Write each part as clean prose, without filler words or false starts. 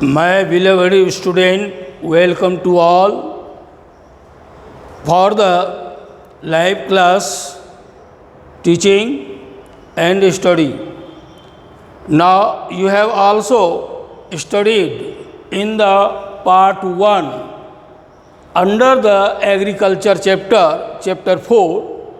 My beloved student, welcome to all for the live class teaching and study. Now you have also studied in the part 1 under the agriculture chapter 4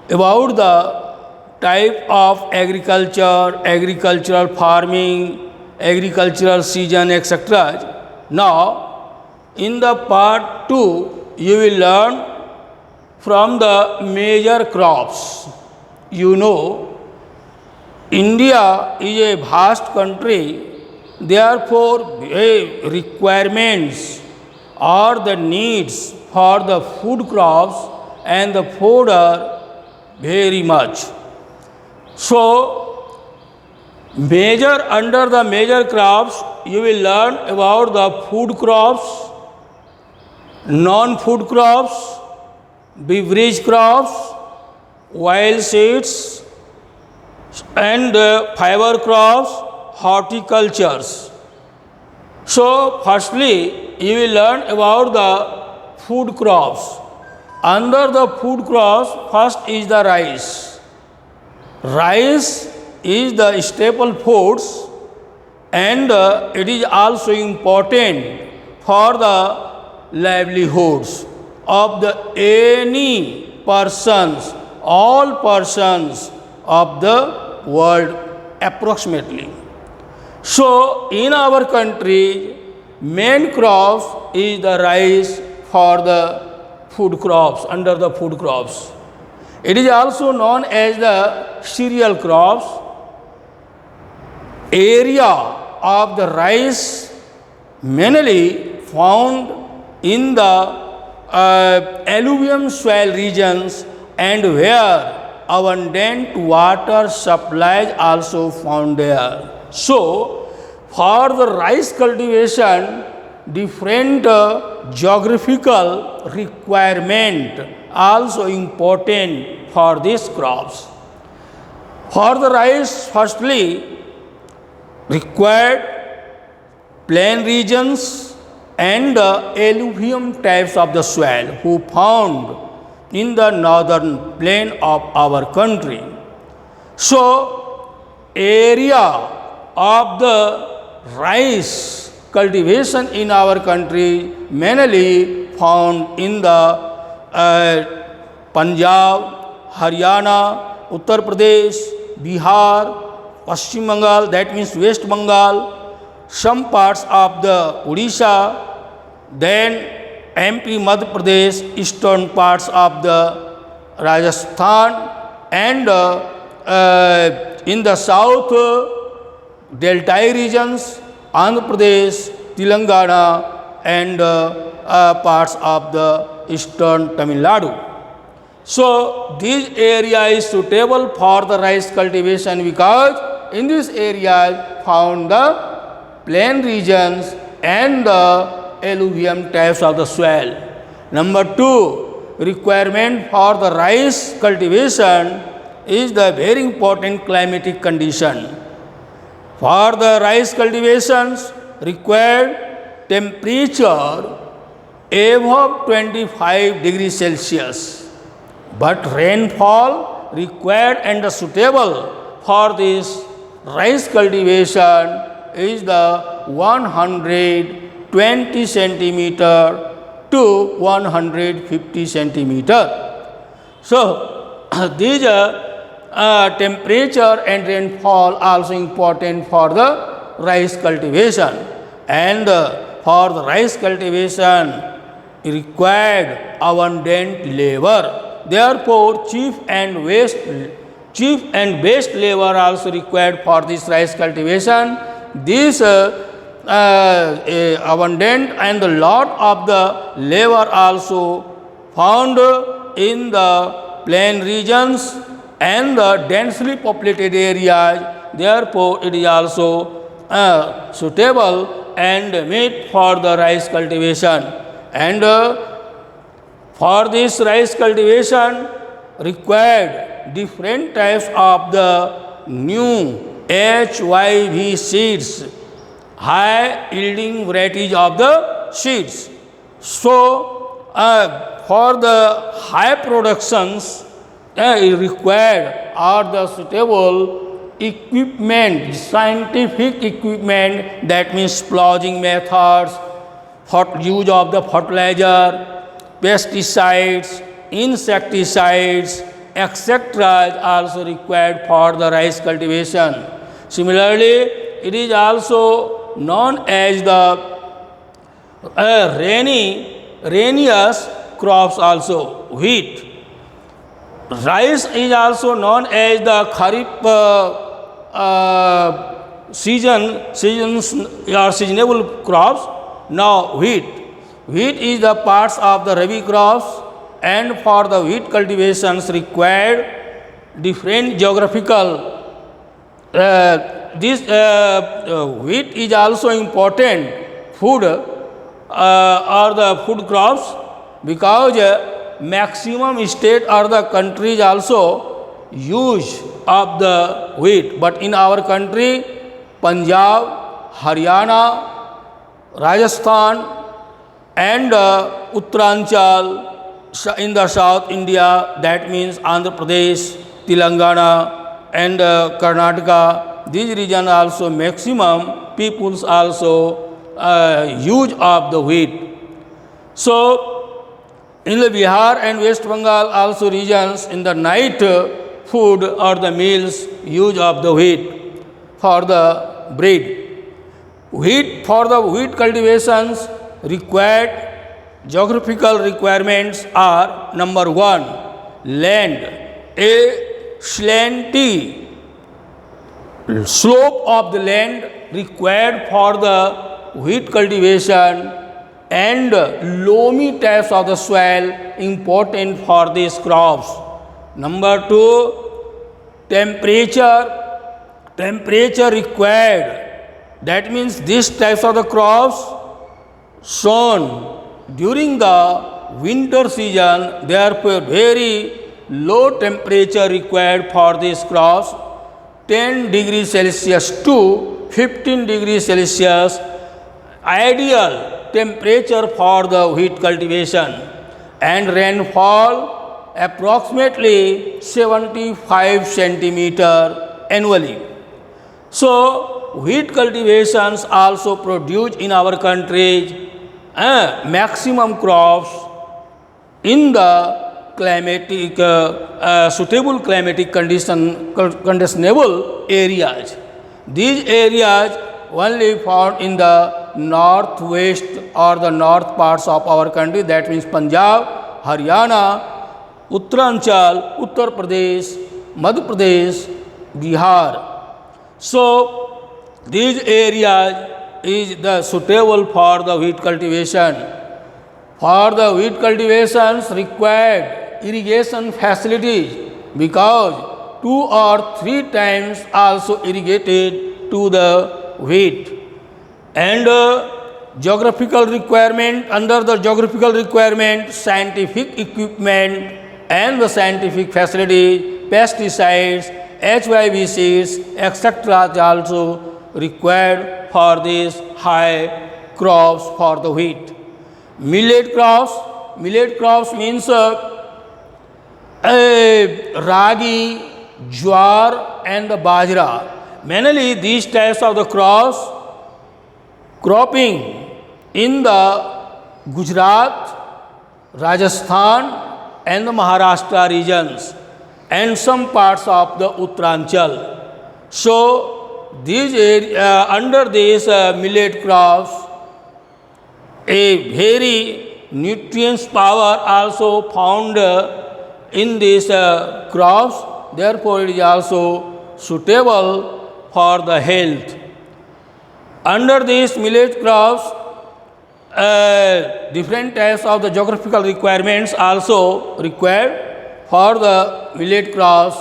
about the type of agriculture, agricultural farming, agricultural season, etc. Now, in the part 2, you will learn from the major crops. You know, India is a vast country, therefore, requirements or the needs for the food crops and the food are very much. So, under the major crops, you will learn about the food crops, non-food crops, beverage crops, oil seeds, and fiber crops, horticultures. So, firstly, you will learn about the food crops. Under the food crops, first is the rice. Rice is the staple foods and it is also important for the livelihoods of the any persons, all persons of the world approximately. So in our country, main crop is the rice for the food crops, under the food crops. It is also known as the cereal crops. Area of the rice mainly found in the alluvium soil regions and where abundant water supplies also found there. So, for the rice cultivation, different geographical requirement also important for these crops. For the rice, firstly, required plain regions and alluvium types of the soil who found in the northern plain of our country. So, area of the rice cultivation in our country mainly found in the Punjab, Haryana, Uttar Pradesh, Bihar, Paschim Bengal, that means West Bengal, some parts of the Odisha, then MP Madhya Pradesh, eastern parts of the Rajasthan, and in the south, delta regions, Andhra Pradesh, Telangana, and parts of the eastern Tamil Nadu. So, this area is suitable for the rice cultivation because in this area found the plain regions and the alluvium types of the soil. Number 2, requirement for the rice cultivation is the very important climatic condition. For the rice cultivations required temperature above 25 degrees Celsius. But rainfall required and suitable for this rice cultivation is the 120 centimeter to 150 centimeter. So, these temperature and rainfall also important for the rice cultivation, and for the rice cultivation required abundant labor. Therefore, chief and best labor also required for this rice cultivation. This abundant and the lot of the labor also found in the plain regions and the densely populated areas. Therefore, it is also suitable and meet for the rice cultivation. And for this rice cultivation required different types of the new HYV seeds high yielding varieties of the seeds. So, for the high productions, required are the suitable equipment, scientific equipment, that means ploughing methods, use of the fertilizer, pesticides, insecticides, etc. is also required for the rice cultivation. Similarly, it is also known as the rainiest crops also, wheat. Rice is also known as the Kharif seasons or seasonable crops. Now wheat. Wheat is the parts of the Rabi crops, and for the wheat cultivations required different geographical. This wheat is also important food or the food crops, because maximum state or the countries also use of the wheat. But in our country, Punjab, Haryana, Rajasthan and Uttaranchal in the South India, that means Andhra Pradesh, Telangana and Karnataka, these regions also maximum peoples also use of the wheat. So, in the Bihar and West Bengal also regions, in the night food or the meals use of the wheat for the bread. Wheat, for the wheat cultivations required geographical requirements are: number one, land, a slanty slope of the land required for the wheat cultivation, and loamy types of the soil important for these crops. Number two, temperature required. That means these types of the crops sown during the winter season, therefore very low temperature required for these crops, 10 degrees Celsius to 15 degrees Celsius, ideal temperature for the wheat cultivation, and rainfall approximately 75 centimeter annually. So, wheat cultivations also produce in our country maximum crops in the climatic suitable climatic conditionable areas. These areas only found in the northwest or the north parts of our country, that means Punjab, Haryana, Uttaranchal, Uttar Pradesh, Madhya Pradesh, Bihar. So, these areas is the suitable for the wheat cultivation. For the wheat cultivations required irrigation facilities, because 2 or 3 times also irrigated to the wheat. And geographical requirement, under the geographical requirement, scientific equipment and the scientific facilities, pesticides, HYV seeds, etc. is also required for these high crops for the wheat. Millet crops means ragi, jowar and the bajra. Mainly these types of the crops cropping in the Gujarat, Rajasthan and the Maharashtra regions, and some parts of the Uttaranchal. So, these under these millet crops, a very nutrients power also found in these crops, therefore it is also suitable for the health. Under these millet crops, different types of the geographical requirements also required. For the millet crops,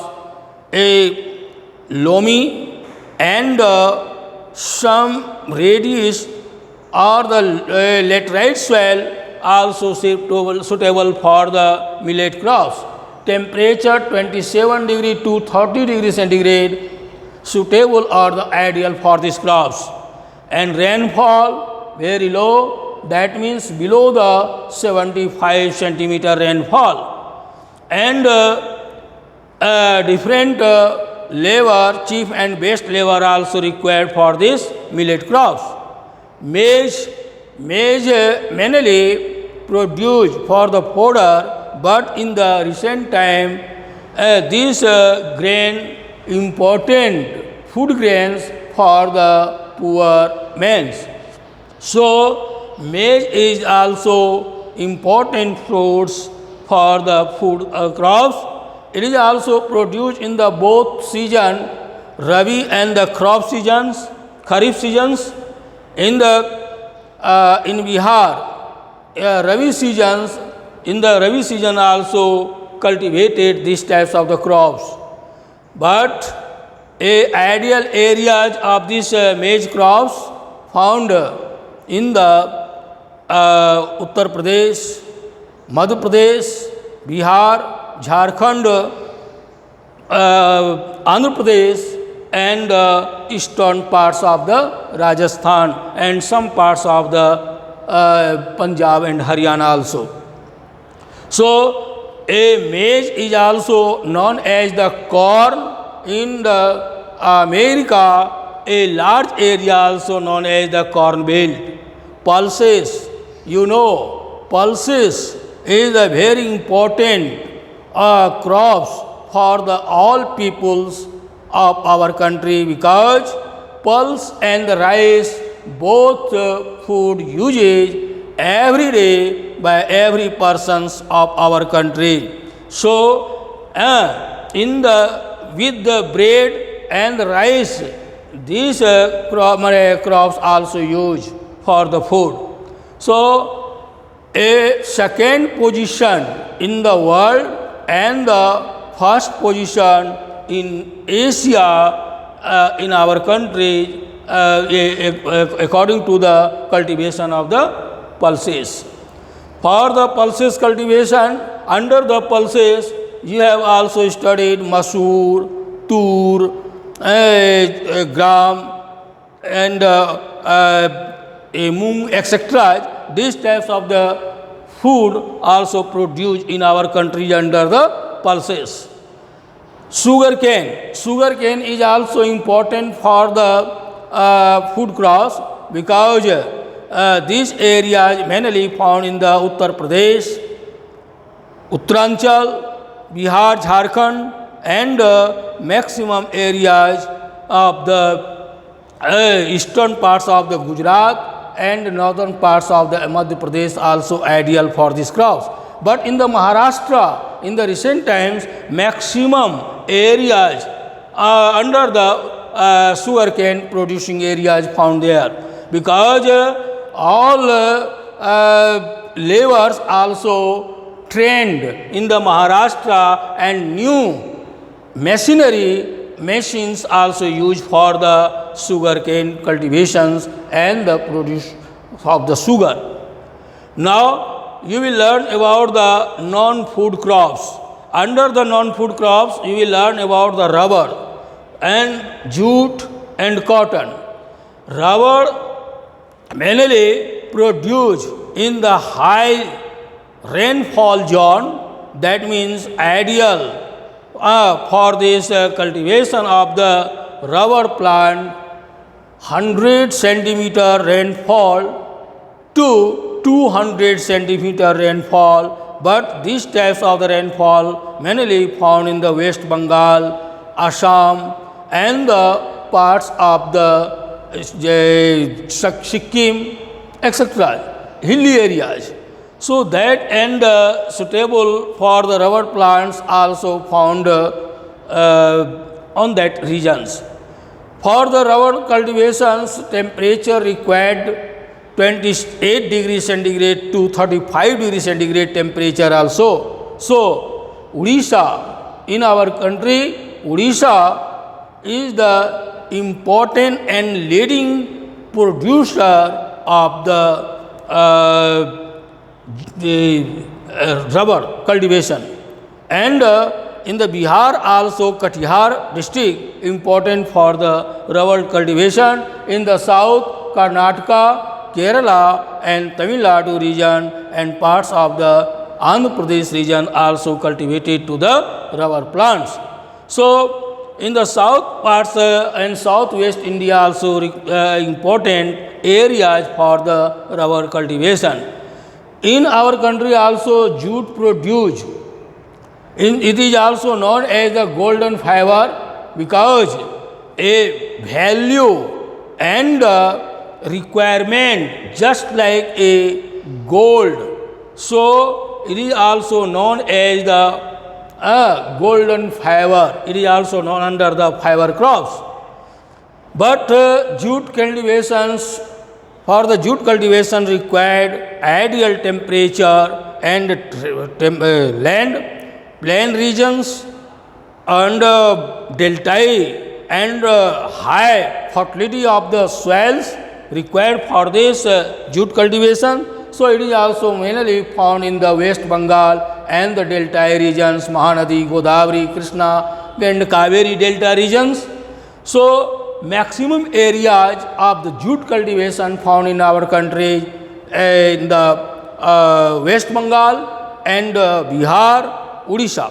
a loamy and some reddish or the laterite soil also suitable for the millet crops. Temperature 27 degree to 30 degree centigrade suitable or the ideal for these crops. and rainfall very low, that means below the 75 centimeter rainfall, and different labor, chief and best labor also required for this millet crops. Maize mainly produced for the fodder, but in the recent time, this grain important food grains for the poor men. So, maize is also important fruits for the food crops. It is also produced in the both season, Rabi and the crop seasons, Kharif seasons. In Bihar, Rabi seasons, in the Rabi season also cultivated these types of the crops. But ideal areas of these maize crops found in the Uttar Pradesh, Madhya Pradesh, Bihar, Jharkhand, Andhra Pradesh, and eastern parts of the Rajasthan and some parts of the Punjab and Haryana also. So, a maize is also known as the corn. In the America, a large area also known as the corn belt. Pulses, pulses is a very important crops for the all peoples of our country, because pulse and the rice both food usage every day by every persons of our country. So, with the bread and the rice, these crops also used for the food. So, a second position in the world and the first position in Asia in our country according to the cultivation of the pulses. For the pulses cultivation, under the pulses, you have also studied masoor, tur, gram, and mung, etc. These types of the food also produced in our country under the pulses. Sugar cane is also important for the food crops, because these areas mainly found in the Uttar Pradesh, Uttaranchal, Bihar, Jharkhand, and maximum areas of the eastern parts of the Gujarat and northern parts of the Madhya Pradesh also ideal for these crops. But in the Maharashtra, in the recent times, maximum areas under the sugarcane producing areas found there, because all laborers also trained in the Maharashtra, and new machines also used for the sugarcane cultivations and the produce of the sugar. Now, you will learn about the non-food crops. Under the non-food crops, you will learn about the rubber and jute and cotton. Rubber mainly produced in the high rainfall zone, that means ideal for this cultivation of the rubber plant, 100 centimeter rainfall to 200 centimeter rainfall. But these types of the rainfall mainly found in the West Bengal, Assam, and the parts of the Sikkim, etc., hilly areas. So that and suitable for the rubber plants also found on that regions. For the rubber cultivations, temperature required 28 degrees centigrade to 35 degrees centigrade temperature also. So, Odisha, in our country, Odisha is the important and leading producer of the rubber cultivation. And in the Bihar also, Katihar district important for the rubber cultivation. In the south, Karnataka, Kerala and Tamil Nadu region and parts of the Andhra Pradesh region also cultivated to the rubber plants. So, in the south parts and southwest India also important areas for the rubber cultivation. In our country also jute produce. It is also known as the golden fiber because a value and requirement just like a gold. So, it is also known as the golden fiber. It is also known under the fiber crops. But jute cultivations, for the jute cultivation required ideal temperature and land, plain regions and deltae and high fertility of the soils required for this jute cultivation. So, it is also mainly found in the West Bengal and the delta regions, Mahanadi, Godavari, Krishna and Kaveri delta regions. So, maximum areas of the jute cultivation found in our country in the West Bengal and Bihar, Odisha.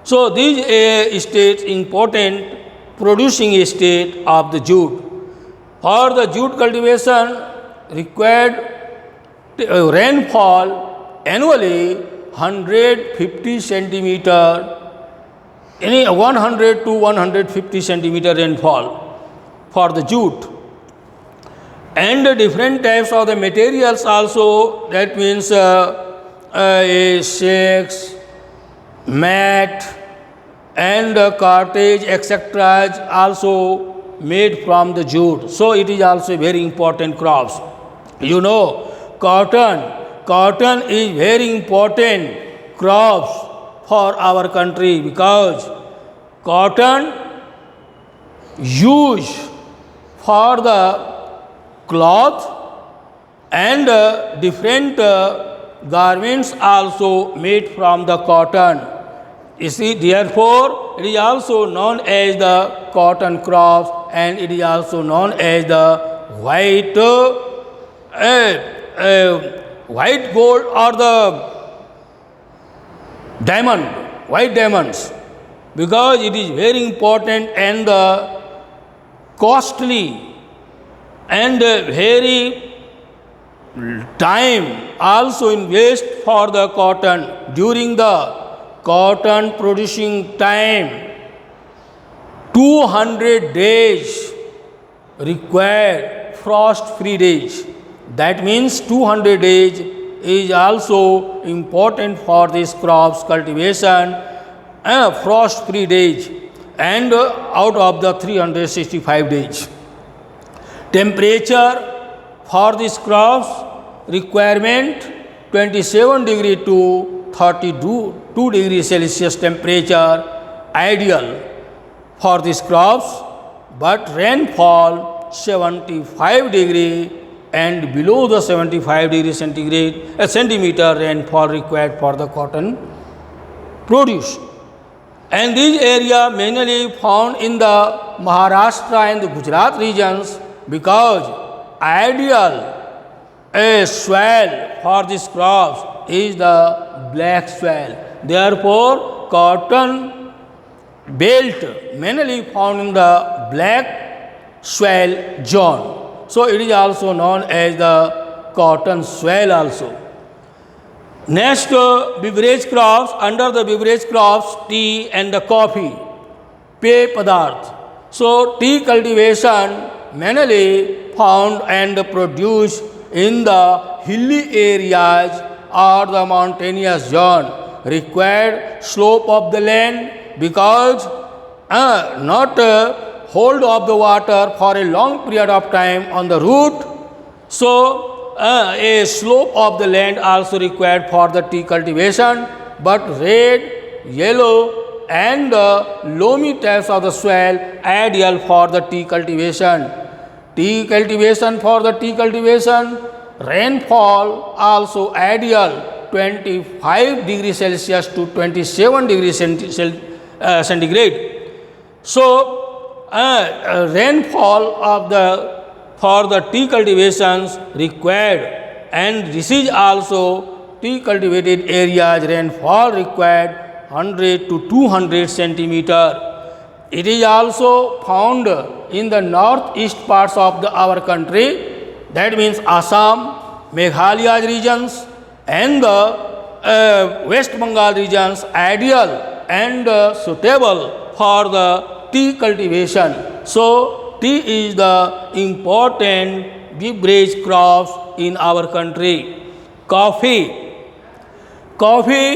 So, these states important producing state of the jute. For the jute cultivation required rainfall annually 150 centimeter, any 100 to 150 centimeter rainfall for the jute. And different types of the materials also, that means shakes, mat and cartage etc. also made from the jute. So, it is also very important crops. You know, cotton is very important crops for our country because cotton used for the cloth and different garments also made from the cotton. You see, therefore, it is also known as the cotton crops and it is also known as the white white gold or the diamond, white diamonds, because it is very important and costly and very time also invest for the cotton. During the cotton producing time, 200 days required frost free days. That means 200 days is also important for this crops cultivation, frost free days and out of the 365 days. Temperature for this crops requirement 27 degree to 32 degree Celsius temperature ideal for these crops, but rainfall 75 degree and below the 75 degree centimeter rainfall required for the cotton produce. And this area mainly found in the Maharashtra and the Gujarat regions because ideal soil for these crops is the black soil. Therefore, cotton belt mainly found in the black soil zone. So, it is also known as the cotton soil also. Next, beverage crops. Under the beverage crops, tea and the coffee, pay padarth. So, tea cultivation mainly found and produced in the hilly areas or the mountainous zone, required slope of the land because not hold of the water for a long period of time on the root. So, a slope of the land also required for the tea cultivation, but red, yellow and loamy types of the soil ideal for the tea cultivation. Tea cultivation, for the tea cultivation, rainfall also ideal 25 degrees Celsius to 27 degrees centigrade. So, rainfall of the for the tea cultivations required, and this is also tea cultivated areas rainfall required 100 to 200 centimeter. It is also found in the northeast parts of our country, that means Assam, Meghalaya regions and the West Bengal regions, ideal and suitable for the tea cultivation. So, tea is the important beverage crops in our country. Coffee. Coffee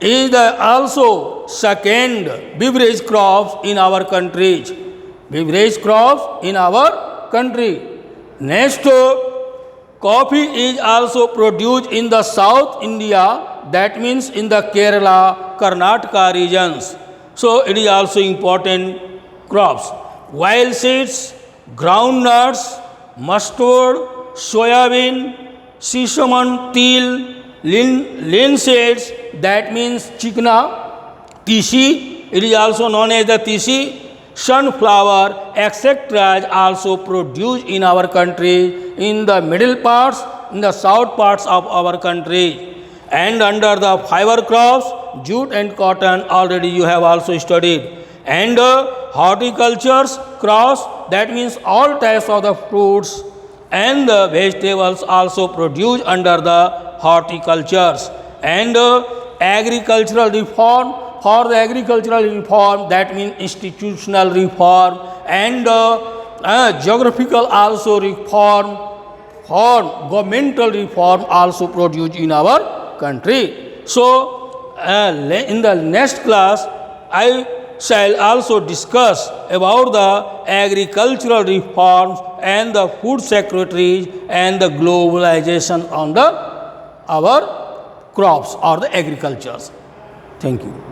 is also second beverage crops in our countries. Beverage crops in our country. Next, coffee is also produced in the South India, that means in the Kerala, Karnataka regions. So, it is also important crops. Wild seeds, groundnuts, mustard, soybean, sesame, till, linseeds, that means chikna, tisi, it is also known as the tisi, sunflower, etc. is also produced in our country, in the middle parts, in the south parts of our country. And under the fiber crops, jute and cotton, already you have also studied. And horticulture's crops, that means all types of the fruits and the vegetables also produced under the horticultures. And agricultural reform, for the agricultural reform, that means institutional reform and geographical also reform, for governmental reform also produced in our country. So, in the next class, I shall also discuss about the agricultural reforms and the food secretaries and the globalization on the our crops or the agricultures. Thank you.